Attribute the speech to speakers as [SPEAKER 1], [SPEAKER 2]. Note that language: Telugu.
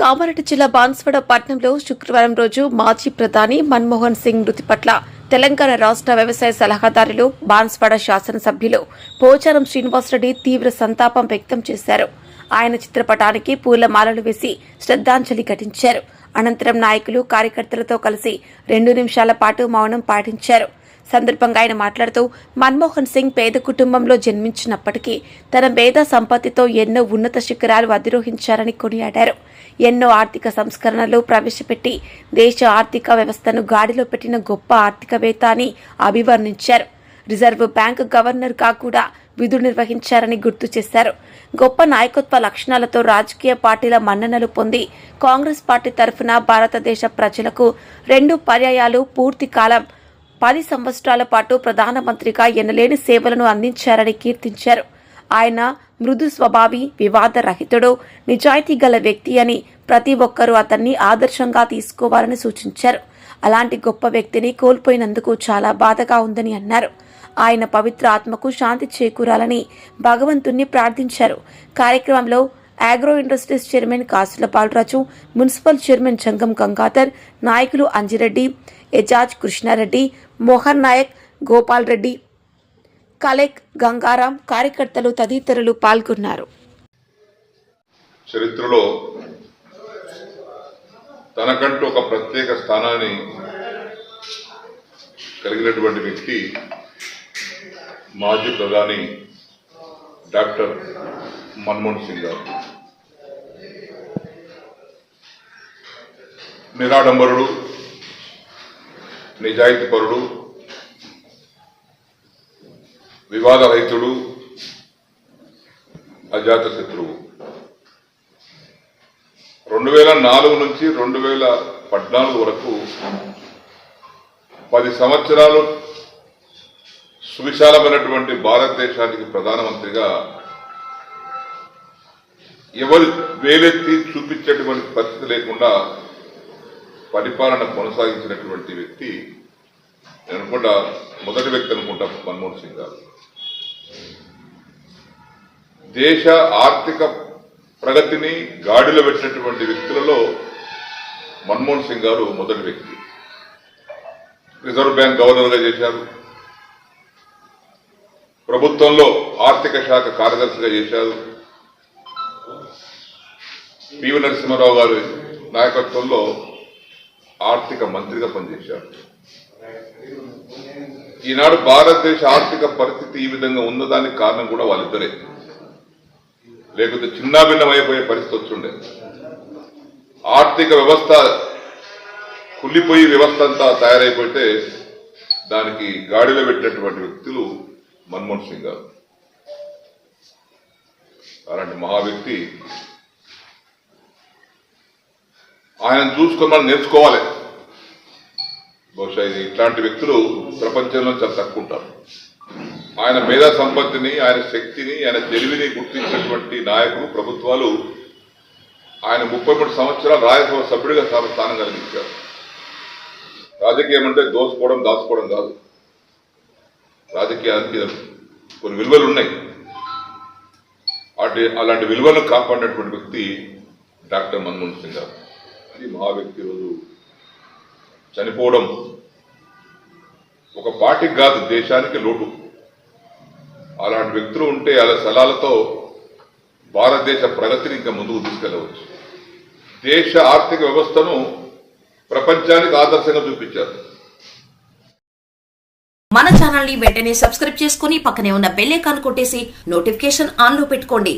[SPEAKER 1] కామారెడ్డి జిల్లా బాన్స్వాడ పట్టణంలో శుక్రవారం రోజు మాజీ ప్రధాని మన్మోహన్ సింగ్ మృతి పట్ల తెలంగాణ రాష్ట్ర వ్యవసాయ సలహాదారులు బాన్స్వాడ శాసనసభ్యులు పోచారం శ్రీనివాసరెడ్డి తీవ్ర సంతాపం వ్యక్తం చేశారు. ఆయన చిత్రపటానికి పూలమాలలు వేసి శ్రద్ధాంజలి ఘటించారు. అనంతరం నాయకులు కార్యకర్తలతో కలిసి 2 నిమిషాల పాటు మౌనం పాటించారు. సందర్భంగా ఆయన మాట్లాడుతూ మన్మోహన్ సింగ్ పేద కుటుంబంలో జన్మించినప్పటికీ తన మేధా సంపత్తితో ఎన్నో ఉన్నత శిఖరాలు అధిరోహించారని కొనియాడారు. ఎన్నో ఆర్థిక సంస్కరణలు ప్రవేశపెట్టి దేశ ఆర్థిక వ్యవస్థను గాడిలో పెట్టిన గొప్ప ఆర్థికవేత్త అని అభివర్ణించారు. రిజర్వ్ బ్యాంక్ గవర్నర్గా కూడా విధులు నిర్వహించారని గుర్తు చేశారు. గొప్ప నాయకత్వ లక్షణాలతో రాజకీయ పార్టీల మన్ననలు పొంది కాంగ్రెస్ పార్టీ తరఫున భారతదేశ ప్రజలకు 2 పర్యాయాలు పూర్తి కాలం 10 సంవత్సరాల పాటు ప్రధానమంత్రిగా ఎనలేని సేవలను అందించారని కీర్తించారు. ఆయన మృదు స్వభావి, వివాద రహితుడు, నిజాయితీ గల వ్యక్తి అని ప్రతి ఒక్కరూ అతన్ని ఆదర్శంగా తీసుకోవాలని సూచించారు. అలాంటి గొప్ప వ్యక్తిని కోల్పోయినందుకు చాలా బాధగా ఉందని అన్నారు. ఆయన పవిత్ర ఆత్మకు శాంతి చేకూరాలని భగవంతుణ్ణి ప్రార్థించారు. కార్యక్రమంలో ఆగ్రో ఇండస్ట్రీస్ చైర్మన్ కాసుల బాలరాజు, మున్సిపల్ చైర్మన్ జంగం గంగాధర్, నాయకులు అంజిరెడ్డి, ఎజాజ్ కృష్ణారెడ్డి, మోహన్ నాయక్, గోపాల్ రెడ్డి, కలెక్, గంగారాం, కార్యకర్తలు తదితరులు పాల్గొన్నారు.
[SPEAKER 2] చరిత్రలో తనకంటూ ఒక ప్రత్యేక స్థానాన్ని కలిగినటువంటి వ్యక్తి మాజీ ప్రధాని డాక్టర్ మన్మోహన్ సింగ్ గారు. నిరాడంబరుడు, నిజాయితీపరుడు, వివాద రహితుడు, అజాత శత్రువు. 2004 నుంచి 2014 వరకు 10 సంవత్సరాలు సువిశాలమైనటువంటి భారతదేశానికి ప్రధానమంత్రిగా ఎవరు వేలెత్తి చూపించేటువంటి పరిస్థితి లేకుండా పరిపాలన కొనసాగించినటువంటి వ్యక్తి నేను అనుకుంటా మొదటి వ్యక్తి అనుకుంటా మన్మోహన్ సింగ్ గారు. దేశ ఆర్థిక ప్రగతిని గాడిలో పెట్టినటువంటి వ్యక్తులలో మన్మోహన్ సింగ్ గారు మొదటి వ్యక్తి. రిజర్వ్ బ్యాంక్ గవర్నర్గా చేశారు. ప్రభుత్వంలో ఆర్థిక శాఖ కార్యదర్శిగా చేశారు. పివి నరసింహారావు గారి నాయకత్వంలో ఆర్థిక మంత్రిగా పనిచేశారు. ఈనాడు భారతదేశ ఆర్థిక పరిస్థితి ఈ విధంగా ఉన్నదానికి కారణం కూడా వాళ్ళిద్దరే. లేకపోతే చిన్నాభిన్నమైపోయే పరిస్థితి వచ్చుండే. ఆర్థిక వ్యవస్థ కుళ్ళిపోయి వ్యవస్థ అంతా తయారైపోతే దానికి గాడిలో పెట్టినటువంటి వ్యక్తులు మన్మోహన్ సింగ్ గారు. అలాంటి మహా వ్యక్తి. ఆయనను చూసుకొని మనం నేర్చుకోవాలి. బహుశా ఇట్లాంటి వ్యక్తులు ప్రపంచంలో చాలా తక్కువ ఉంటారు. ఆయన మేధా సంపత్తిని, ఆయన శక్తిని, ఆయన తెలివిని గుర్తించినటువంటి నాయకులు, ప్రభుత్వాలు ఆయన 33 సంవత్సరాలు రాజ్యసభ సభ్యుడిగా స్థానం కలిగించారు. రాజకీయం అంటే దోసుకోవడం, దాచుకోవడం కాదు. రాజకీయానికి కొన్ని విలువలు ఉన్నాయి. అలాంటి విలువలను కాపాడినటువంటి వ్యక్తి డాక్టర్ మన్మోహన్ సింగ్ గారు. ఈ మహా వ్యక్తి రోజు చనిపోవడం ఒక పార్టీకి కాదు, దేశానికి లోటు. అలాంటి వ్యక్తులు ఉంటే అలా సలహాలతో భారతదేశ ప్రగతిని ఇంకా ముందుకు తీసుకెళ్లవచ్చు. దేశ ఆర్థిక వ్యవస్థను ప్రపంచానికి ఆదర్శంగా చూపించారు.
[SPEAKER 3] మన ఛానల్ ని వెంటనే సబ్స్క్రైబ్ చేసుకుని పక్కనే ఉన్న బెల్ ఐకాన్ కొట్టేసి నోటిఫికేషన్ ఆన్ లో పెట్టుకోండి.